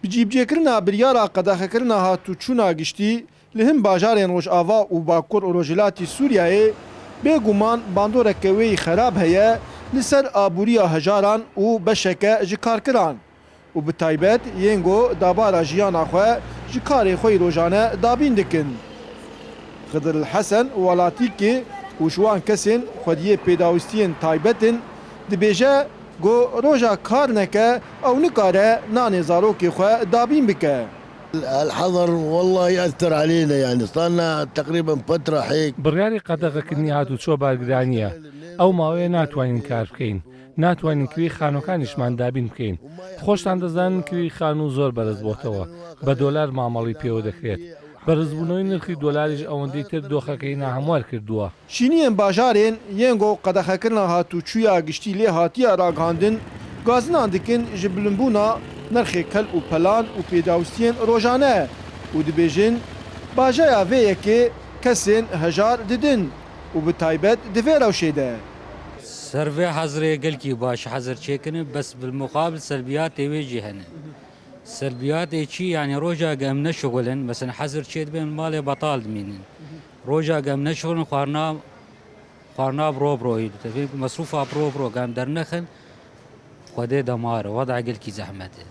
Bicîbcêkirina biryara qedexekirina hatûçûna giştî li hin bajarên Rojava û Bakur û Rojhilatê Sûriyayê bêguman bandoreke wê xerab heye li ser abûriya hejaran û beşeke ji karkiran û bi taybet yên got dabara jiyana xwe ji karê xwe rojane dabîn dikin. Xidr Hesen welatîkê û ji wan kesên xwediyê pêdawîstiyên taybetin dibêje got roja kar neke ew nikare nanê zarokê xwe dabîn bike. الحظر والله يأثر علينا يعني صار لنا تقريبا فترة هيك بڕیاری قەدەغەکردنی هاتوچۆ بارگرانیە ئەو ماوەیە ناتوانین کار بکەین ناتوانین کوێی خانۆکانیشمان دابین بکەین خۆشتان دەزانن کوێی خان و زۆر بەرز بۆتەوە بە دۆلار مامەڵی پێوە دەکرێت بەرزبوونەوەی نرخی دۆلاریش ئەوەندەی تر دۆخەکەی ناهەموار کردووە Şîniyên bajarên yên got qedexekirina hatûçûya giştî lê hatiye ragihandin gazinan dikin ji bilimbûna nirxê kel û pelan û pêdawîstiyên rojane û dibêjin bajaya vê yekê kesên hejar didin û bi taybet di vê rewşê de. سرفي حظري قلكي باش حظر تشيكن بس بالمقابل سلبيات ويجي هنا سلبيات شي يعني روجا قامنا شغلن مثلا حظر تشيد بين مالي بطال دمينين روجا قامنا شغلن خارنا برو مصروفها برو قام درنخن خدي دمار وضع قلكي زحمته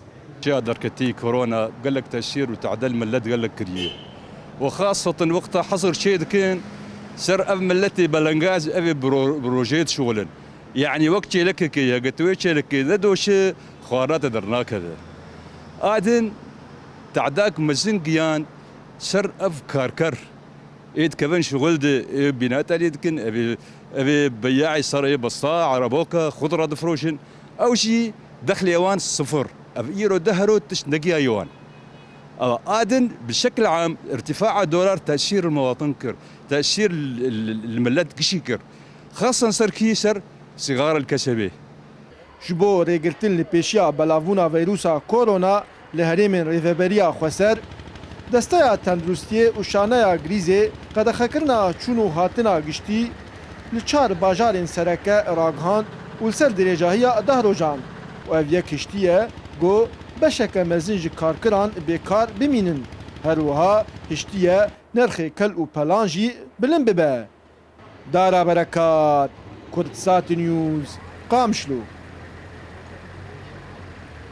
جاء دركتي كورونا قال لك تأشير وتعدل ملت قال لك كريه وخاصة وقتها حصر شيء كان سر أب ملتي بلنجاز أبي بروجيت شغلا يعني وقت لك كي قلت ويش لك كذا دوش خوارات درنا كذا آدن تعداك مزنقيان سر أب كاركر إيد كمان شغل ده بنات يدكن أبي بياعي صار بسطاء عربوكا خضرة دفروشن أو شيء دخل يوان صفر أبيرو دهرو تشنقيا يوان آدن بشكل عام ارتفاع الدولار تأثير المواطن كر تأثير الملات كشيكر خاصة سر كيسر صغار الكسبة Ji bo rêgirtin li pêşiya belavbûna vîrusa korona li herêmên rêveberiya Xweser, desteya tendurustiyê û şaneya grîzê qedexekirina çûn û hatina giştî li çar bajarên sereke ragihand û li ser dirêcahiya 10 rojan û ev yek hiştî ye got beşeke mezin ji karkiran bêkar bimînin. Her wiha hiştî ye nirxê kel û pelan jî bilind bibe. Dara berekat, Kurdsat News, Qamşlo.